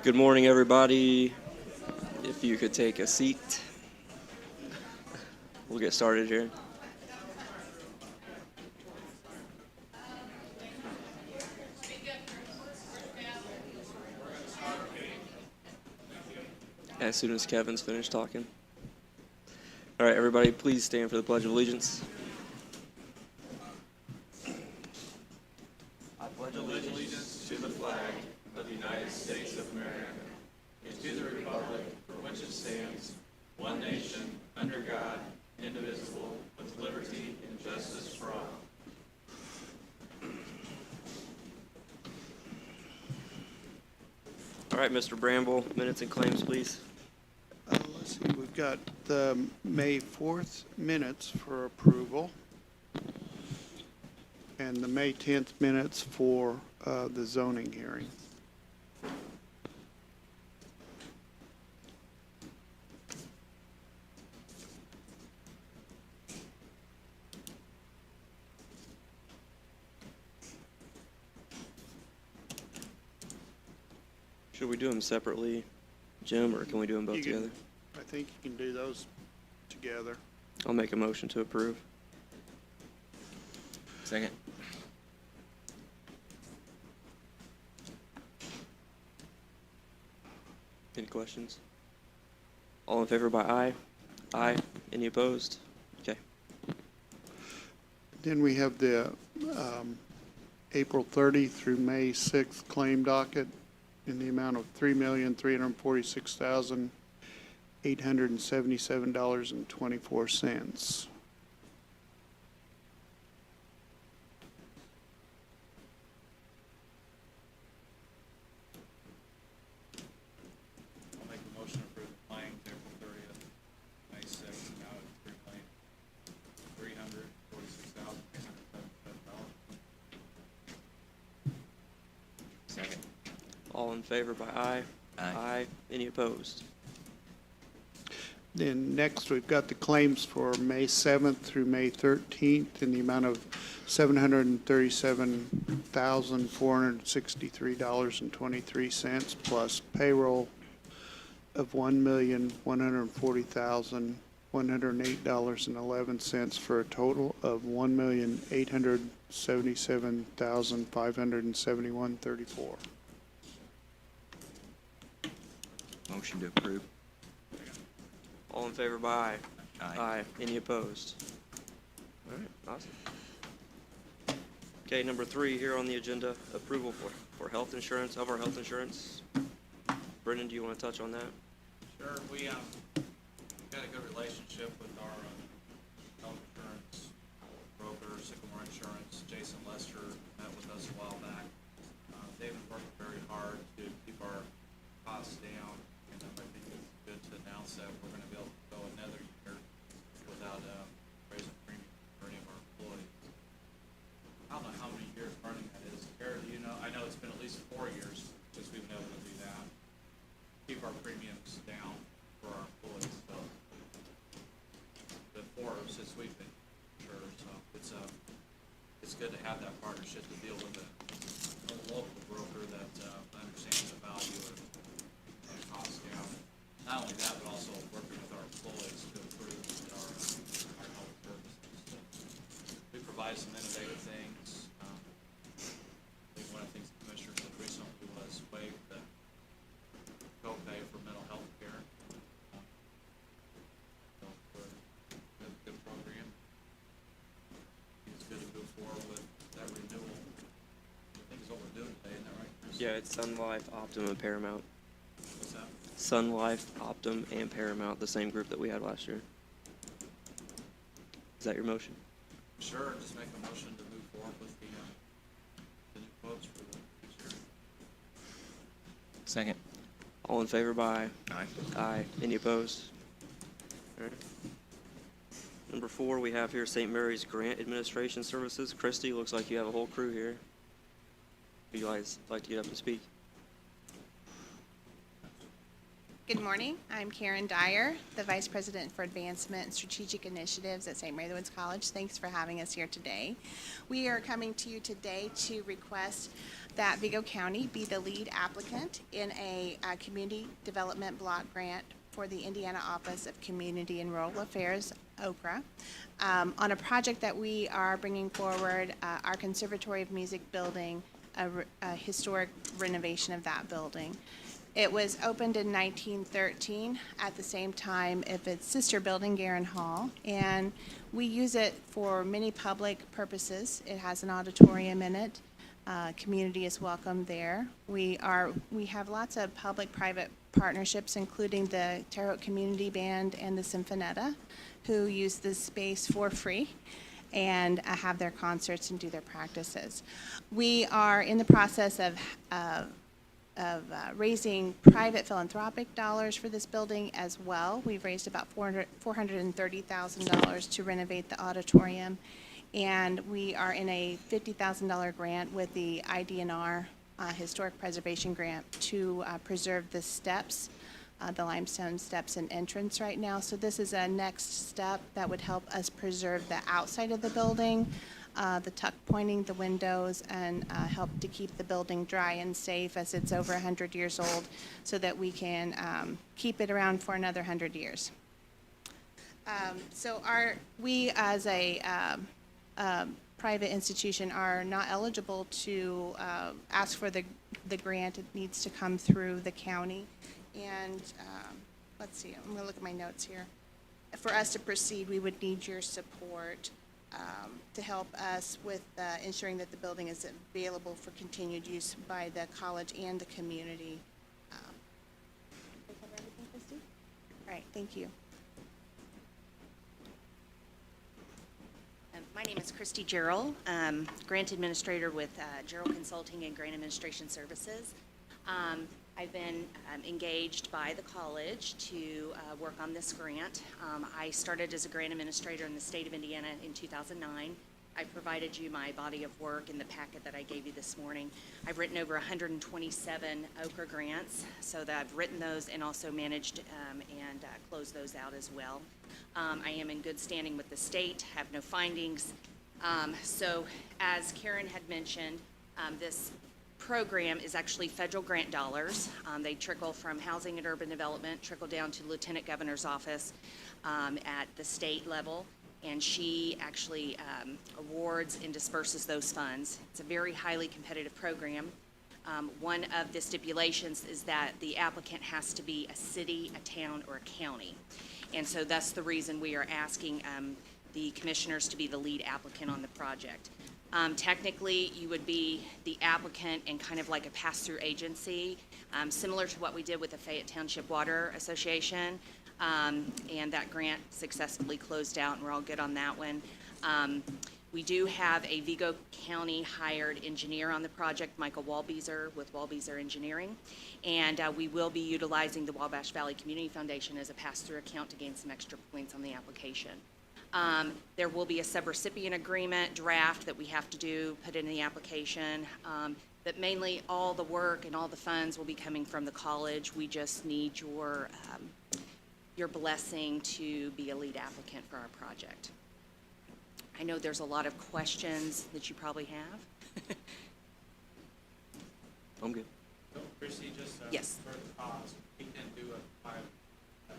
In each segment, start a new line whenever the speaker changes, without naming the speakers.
Good morning, everybody. If you could take a seat, we'll get started here. As soon as Kevin's finished talking. All right, everybody, please stand for the Pledge of Allegiance. I pledge
allegiance to the flag of the United States of America and to the republic for which it stands, one nation, under God, indivisible, with liberty and justice for all.
All right, Mr. Bramble, minutes and claims, please.
Let's see, we've got the May 4th minutes for approval and the May 10th minutes for the zoning hearing.
Should we do them separately, Jim, or can we do them both
You can-
together?
I think you can do those together.
I'll make a motion to approve.
Second.
Any questions? All in favor by aye? Aye. Any opposed? Okay.
Then we have the April 30 through May 6th claim docket in the amount of $3,346,877.24.
I'll make a motion to approve the claims April 30th, May 6th, out of $3,346,877.
Second.
All in favor by aye?
Aye.
Any opposed?
Then next, we've got the claims for May 7th through May 13th in the amount of $737,463.23 plus payroll of $1,140,108.11 for a total of $1,877,571.34.
Motion to approve.
All in favor by aye?
Aye.
Any opposed? All right, awesome. Okay, number 3 here on the agenda, approval for health insurance, of our health insurance. Brendan, do you want to touch on that?
Sure, we got a good relationship with our health insurance broker, Sycamore Insurance. Jason Lester met with us a while back. They've been working very hard to keep our costs down, and I think it's good to announce that we're going to be able to go another year without raising premium for any of our employees. I don't know how many years running that is. Kara, do you know? I know it's been at least 4 years since we've been able to do that. Keep our premiums down for our employees, so the 4 since we've been sure, so it's good to have that partnership to deal with a local broker that understands the value of cost down. Not only that, but also working with our employees to improve our health services. We provide some innovative things. I think one of the things the commissioners did recently was waive the copay for mental health care. So we're a good program. It's good to move forward with that renewal. I think is what we're doing today, isn't that right, Chris?
Yeah, it's Sun Life, Optum, and Paramount.
What's that?
Sun Life, Optum, and Paramount, the same group that we had last year. Is that your motion?
Sure, just make a motion to move forward with the new quotes for the future.
Second.
All in favor by
Aye.
aye. Any opposed? All right. Number 4, we have here St. Mary's Grant Administration Services. Christy, looks like you have a whole crew here. Would you guys like to get up and speak?
Good morning. I'm Karen Dyer, the Vice President for Advancement and Strategic Initiatives at St. Mary the Woods College. Thanks for having us here today. We are coming to you today to request that Vigo County be the lead applicant in a community development block grant for the Indiana Office of Community and Rural Affairs, OCRA, on a project that we are bringing forward, our Conservatory of Music building, a historic renovation of that building. It was opened in 1913 at the same time of its sister building, Garin Hall, and we use it for many public purposes. It has an auditorium in it. Community is welcome there. We have lots of public-private partnerships, including the Terre Haute Community Band and the Sinfonetta, who use this space for free and have their concerts and do their practices. We are in the process of raising private philanthropic dollars for this building as well. We've raised about $430,000 to renovate the auditorium, and we are in a $50,000 grant with the IDNR Historic Preservation Grant to preserve the steps, the limestone steps and entrance right now. So this is a next step that would help us preserve the outside of the building, the tuck pointing, the windows, and help to keep the building dry and safe as it's over 100 years old, so that we can keep it around for another 100 years. We as a private institution are not eligible to ask for the grant. It needs to come through the county. And let's see, I'm gonna look at my notes here. For us to proceed, we would need your support to help us with ensuring that the building is available for continued use by the college and the community. Did I cover everything, Christy? All right, thank you.
My name is Christy Gerald, Grant Administrator with Gerald Consulting and Grant Administration Services. I've been engaged by the college to work on this grant. I started as a grant administrator in the state of Indiana in 2009. I provided you my body of work in the packet that I gave you this morning. I've written over 127 OCRA grants, so that I've written those and also managed and closed those out as well. I am in good standing with the state, have no findings. So as Karen had mentioned, this program is actually federal grant dollars. They trickle from Housing and Urban Development, trickle down to Lieutenant Governor's office at the state level, and she actually awards and disperses those funds. It's a very highly competitive program. One of the stipulations is that the applicant has to be a city, a town, or a county. And so that's the reason we are asking the commissioners to be the lead applicant on the project. Technically, you would be the applicant and kind of like a pass-through agency, similar to what we did with the Fayette Township Water Association. And that grant successfully closed out, and we're all good on that one. We do have a Vigo County hired engineer on the project, Michael Walbeezer with Walbeezer Engineering. And we will be utilizing the Wabash Valley Community Foundation as a pass-through account to gain some extra points on the application. There will be a subrecipient agreement draft that we have to do, put in the application. But mainly all the work and all the funds will be coming from the college. We just need your blessing to be a lead applicant for our project. I know there's a lot of questions that you probably have.
I'm good.
So, Chrissy, just
Yes.
for the cost, we can do a pilot, is that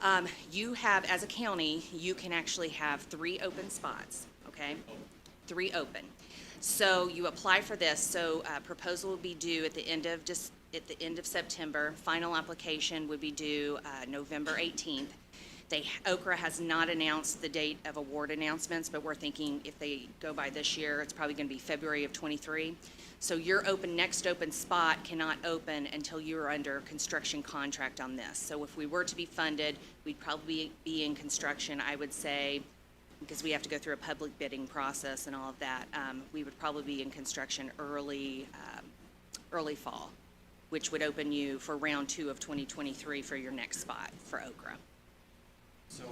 correct?
You have, as a county, you can actually have 3 open spots, okay? 3 open. So you apply for this, so proposal will be due at the end of September. Final application would be due November 18th. OCRA has not announced the date of award announcements, but we're thinking if they go by this year, it's probably going to be February of '23. So your next open spot cannot open until you're under construction contract on this. So if we were to be funded, we'd probably be in construction, I would say, because we have to go through a public bidding process and all of that, we would probably be in construction early fall, which would open you for round 2 of 2023 for your next spot for OCRA.
So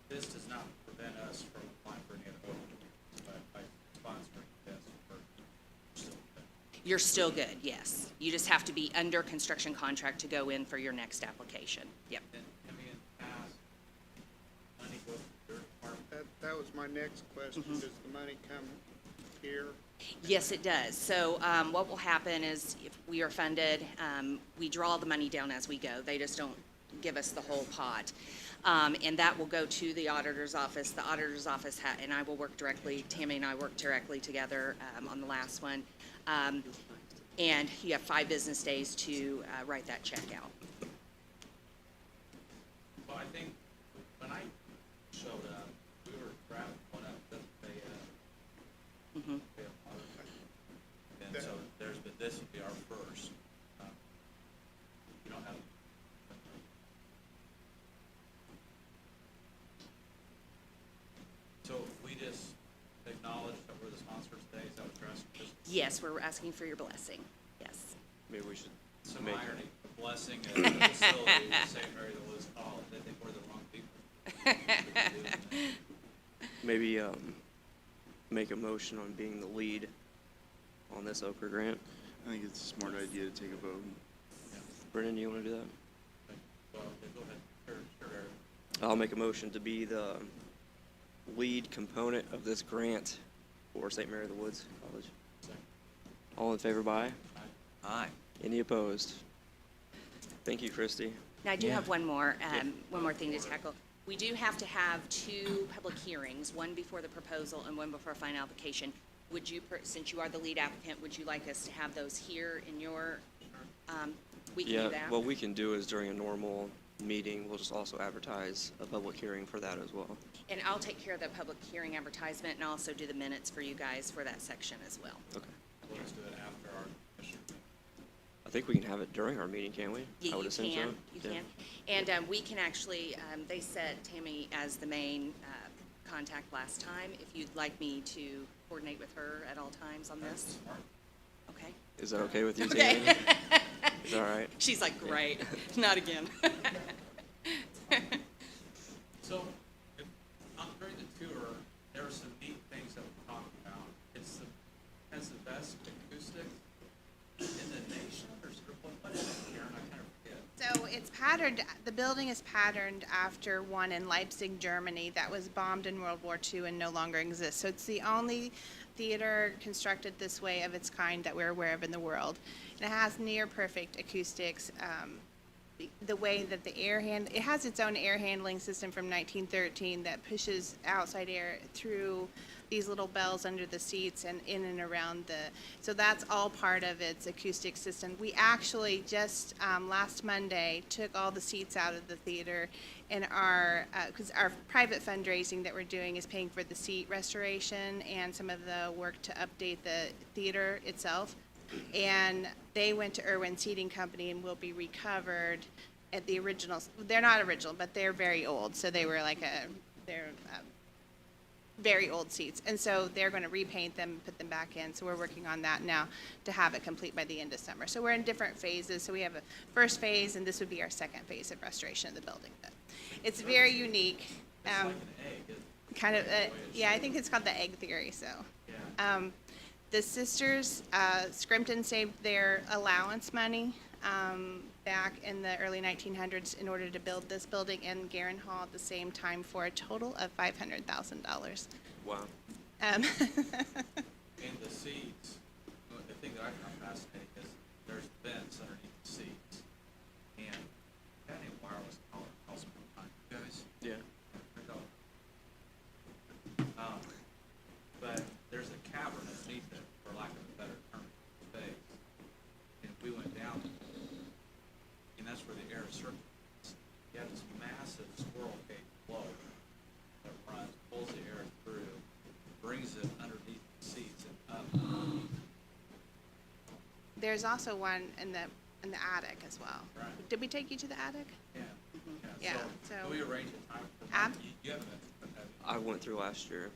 this does not prevent us from applying for any other openings, but by sponsoring this for still.
You're still good, yes. You just have to be under construction contract to go in for your next application. Yep.
And Tammy, in the past, money goes to your department.
That was my next question. Does the money come here?
Yes, it does. So what will happen is if we are funded, we draw the money down as we go. They just don't give us the whole pot. And that will go to the auditor's office. The auditor's office, and I will work directly, Tammy and I work directly together on the last one. And you have 5 business days to write that check out.
Well, I think when I showed up, we were grabbing one up that they,
Mhm.
and so this would be our first. You don't have. So if we just acknowledge that we're the sponsor today, is that what you're asking?
Yes, we're asking for your blessing. Yes.
Maybe we should
Some
make,
irony, a blessing at the facility at St. Mary the Lewis College. I think we're the wrong people.
maybe, make a motion on being the lead on this Okra grant.
I think it's a smart idea to take a vote.
Brennan, you wanna do that?
Well, okay, go ahead. Sure, Eric.
I'll make a motion to be the lead component of this grant for St. Mary of the Woods College.
Second.
All in favor, by?
Aye.
Any opposed? Thank you, Christie.
Now, I do
Yeah.
have one more thing to tackle. We do have to have 2 public hearings, one before the proposal and one before final application. Would you, since you are the lead applicant, would you like us to have those here in your, we can do
Yeah,
that?
what we can do is during a normal meeting, we'll just also advertise a public hearing for that as well.
And I'll take care of the public hearing advertisement and also do the minutes for you guys for that section as well.
Okay.
We'll just do it after our commission.
I think we can have it during our meeting, can't we?
Yeah,
I would
you
assume so.
can, you
Yeah.
can. And we can actually, they set Tammy as the main contact last time. If you'd like me to coordinate with her at all times on this. Okay.
Is that okay with you,
Okay.
Tammy? Is that all right?
She's like, great, not again.
So, during the tour, there were some neat things that we talked about. Has the best acoustics in the nation, or sort of, what is it, Karen? I kind of forget.
So it's patterned, the building is patterned after one in Leipzig, Germany, that was bombed in World War II and no longer exists. So it's the only theater constructed this way of its kind that we're aware of in the world. And it has near perfect acoustics. The way that it has its own air handling system from 1913 that pushes outside air through these little bells under the seats and in and around so that's all part of its acoustic system. We actually just last Monday took all the seats out of the theater, and because our private fundraising that we're doing is paying for the seat restoration and some of the work to update the theater itself. And they went to Irwin Seating Company and will be recovered at the original. They're not original, but they're very old, so they were they're very old seats, and so they're going to repaint them and put them back in. So we're working on that now to have it complete by the end of summer. So we're in different phases. So we have a first phase, and this would be our second phase of restoration of the building. But it's very unique.
It's like an egg, isn't it?
Kind of, yeah, I think it's called the egg theory. So.
Yeah.
The sisters, Scrimton saved their allowance money back in the early 1900s in order to build this building and Garin Hall at the same time for a total of $500,000.
Wow.
And the seats, the thing that I found fascinating is there's vents underneath the seats. And that ain't wireless power house time, you guys.
Yeah.
But there's a cavern underneath it, for lack of a better term, space. And we went down, and that's where the air circulates. You have this massive squirrel cage flow that runs, pulls the air through, brings it underneath the seats and up.
There's also one in the attic as well.
Right.
Did we take you to the attic?
Yeah.
Yeah,
So,
so-
can we arrange a time for
Ab-
you haven't been, have you?
I went through last year.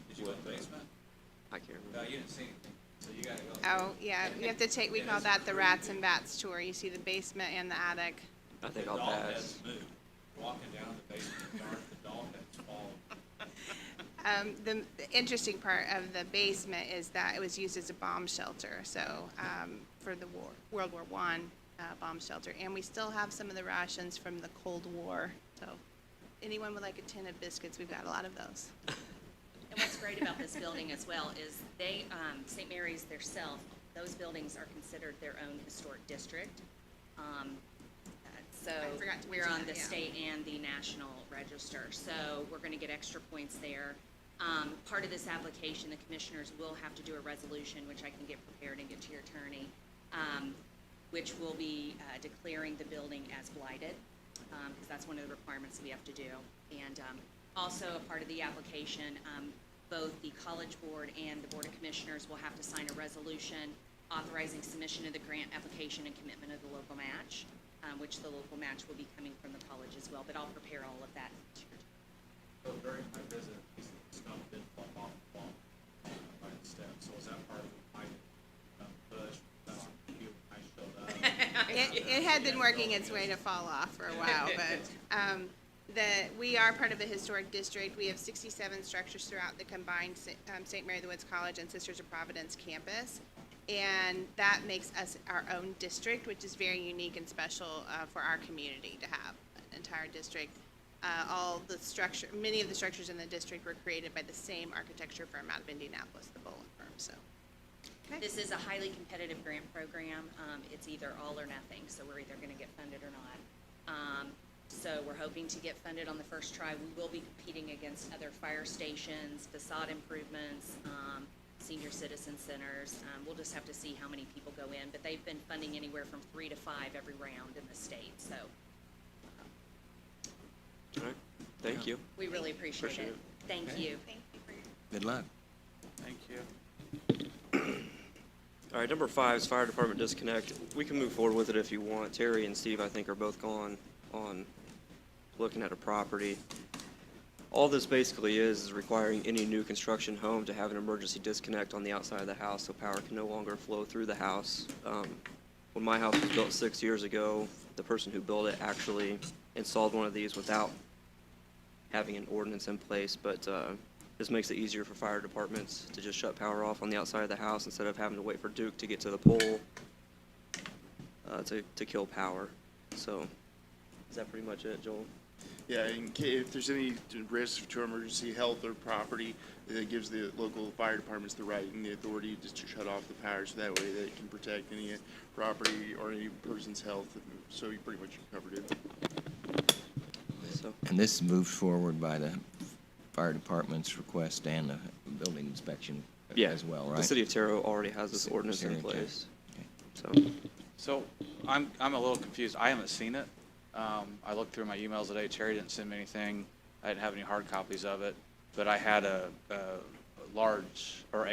Did you go in the basement?
I can't
No,
remember.
you didn't see anything, so you gotta go.
Oh, yeah, we have to take, we call that the rats and bats tour. You see the basement and the attic.
I think
The
I'll
doll
pass.
heads moved. Walking down the basement yard, the doll heads fall.
The interesting part of the basement is that it was used as a bomb shelter, so, for the war, World War I, bomb shelter. And we still have some of the rations from the Cold War, so anyone would like a tin of biscuits, we've got a lot of those.
And what's great about this building as well is they, St. Mary's theirself, those buildings are considered their own historic district. So
I forgot to
we're
mention
on
that,
the
yeah.
state and the national register, so we're gonna get extra points there. Part of this application, the commissioners will have to do a resolution, which I can get prepared and get to your attorney, which will be declaring the building as blighted, because that's one of the requirements that we have to do. And also, a part of the application, both the College Board and the Board of Commissioners will have to sign a resolution authorizing submission of the grant application and commitment of the local match, which the local match will be coming from the college as well, but I'll prepare all of that.
So during my visit, piece of stuff did fall off the wall by the steps, so is that part of my push, that on cue, I showed up?
It had been working its way to fall off for a while, but we are part of a historic district. We have 67 structures throughout the combined St. Mary of the Woods College and Sisters of Providence campus. And that makes us our own district, which is very unique and special for our community to have an entire district. Many of the structures in the district were created by the same architecture firm out of Indianapolis, the Boland firm, so. Okay.
This is a highly competitive grant program. It's either all or nothing, so we're either gonna get funded or not. So we're hoping to get funded on the first try. We will be competing against other fire stations, facade improvements, senior citizen centers. We'll just have to see how many people go in, but they've been funding anywhere from 3 to 5 every round in the state, so
All right, thank you.
we really appreciate
Appreciate
it.
it.
Thank
Okay.
you.
Thank you for your.
Good luck.
Thank you.
All right, number 5 is fire department disconnect. We can move forward with it if you want. Terry and Steve, I think, are both gone on looking at a property. All this basically is requiring any new construction home to have an emergency disconnect on the outside of the house so power can no longer flow through the house. When my house was built 6 years ago, the person who built it actually installed one of these without having an ordinance in place, but this makes it easier for fire departments to just shut power off on the outside of the house instead of having to wait for Duke to get to the pole to kill power. So, is that pretty much it, Joel?
Yeah, if there's any risk to emergency health or property, it gives the local fire departments the right and the authority just to shut off the power, so that way they can protect any property or any person's health. So you pretty much covered it.
So,
And this moved forward by the fire department's request and the building inspection
yeah,
as well, right?
the city of Terre Haute already has this ordinance in
City of Terre.
place.
Okay.
So,
So I'm a little confused. I haven't seen it. I looked through my emails today. Terry didn't send me anything. I didn't have any hard copies of it, but I had a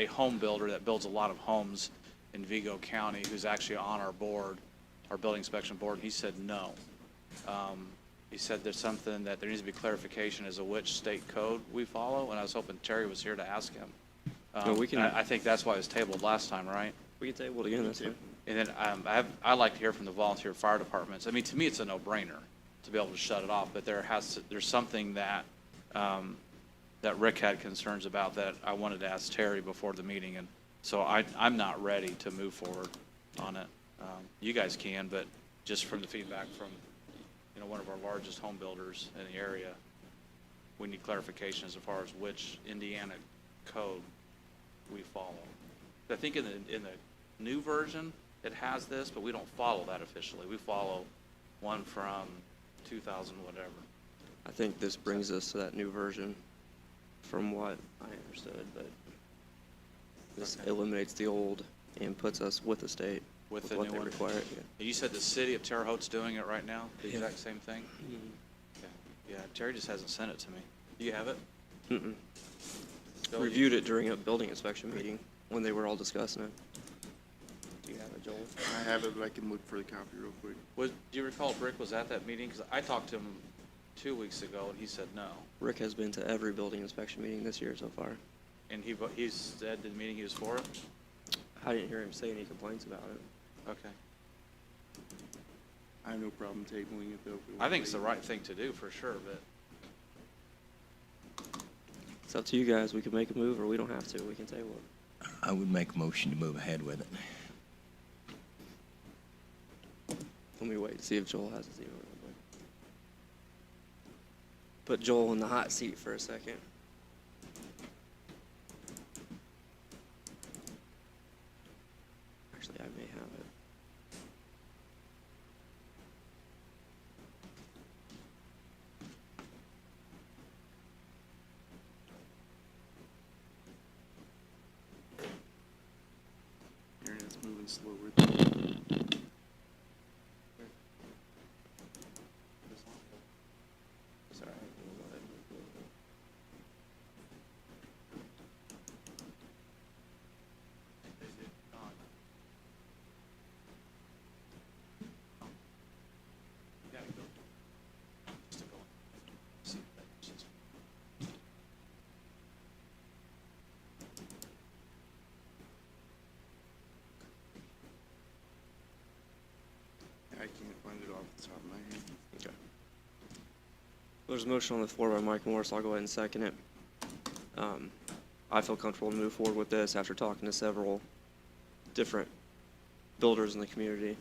home builder that builds a lot of homes in Vigo County who's actually on our board, our building inspection board, and he said no. He said there's something that there needs to be clarification as to which state code we follow, and I was hoping Terry was here to ask him.
No, we can-
I think that's why it was tabled last time, right?
we can table it again, that's fine.
And then I'd like to hear from the volunteer fire departments. I mean, to me, it's a no-brainer to be able to shut it off, but there's something that that Rick had concerns about that I wanted to ask Terry before the meeting, and so I'm not ready to move forward on it. You guys can, but just from the feedback from one of our largest home builders in the area, we need clarification as far as which Indiana code we follow. I think in the new version, it has this, but we don't follow that officially. We follow one from 2000 whatever.
I think this brings us to that new version from what I understood, but this
Okay.
eliminates the old and puts us with the state
With
with
the
what
new
they
one?
require. Yeah.
And you said the city of Terre Haute's doing it right now, the
Yeah.
exact same thing? Okay. Yeah, Terry just hasn't sent it to me. Do you have it?
Mm-mm.
Bill,
Reviewed it during a building inspection meeting when they were all discussing it. Do you have it, Joel?
I have it, but I can look for the copy real quick.
Do you recall if Rick was at that meeting? Because I talked to him 2 weeks ago, and he said no.
Rick has been to every building inspection meeting this year so far.
And he said in the meeting he was for it?
I didn't hear him say any complaints about it.
Okay.
I have no problem tabling it though. if we
I
want
think it's
to
the
wait.
right thing to do for sure, but
It's up to you guys. We can make a move or we don't have to. We can table it.
I would make a motion to move ahead with it.
Let me wait to see if Joel has his email. real quick. Put Joel in the hot seat for a second. Actually, I may have it.
Internet's moving slower.
It's all right. We'll go ahead and move forward.
I can't find it off the top of my head.
Okay. There's a motion on the floor by Mike Morris. I'll go ahead and second it. I feel comfortable to move forward with this after talking to several different builders in the community.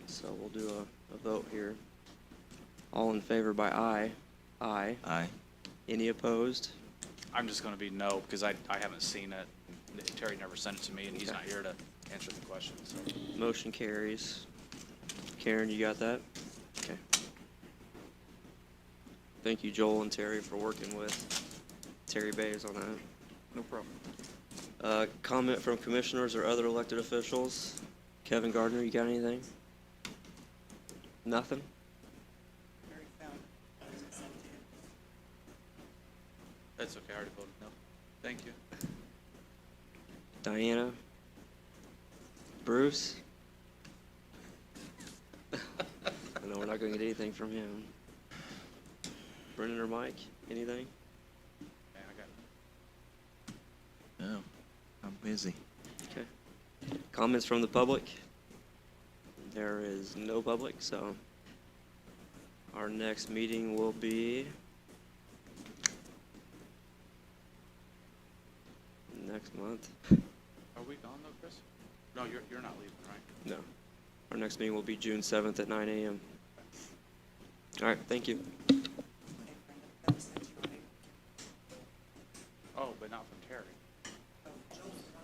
So we'll do a vote here. All in favor by aye? Aye.
Aye.
Any opposed?
I'm just gonna be no, because I haven't seen it. Terry never sent it to me, and he's
Okay.
not here to answer the question, so.
Motion carries. Karen, you got that? Okay. Thank you, Joel and Terry, for working with Terry Bays on that.
No problem.
Comment from commissioners or other elected officials? Kevin Gardner, you got anything? Nothing?
That's okay, I already voted no. Thank you.
Diana? Bruce? I know we're not gonna get anything from him. Brendan or Mike, anything?
Man, I got
No, I'm busy.
Okay. Comments from the public? There is no public, so our next meeting will be next month.
Are we gone though, Chris? No, you're not leaving, right?
No. Our next meeting will be June 7th at 9 a.m. All right, thank you.
Oh, but not from Terry.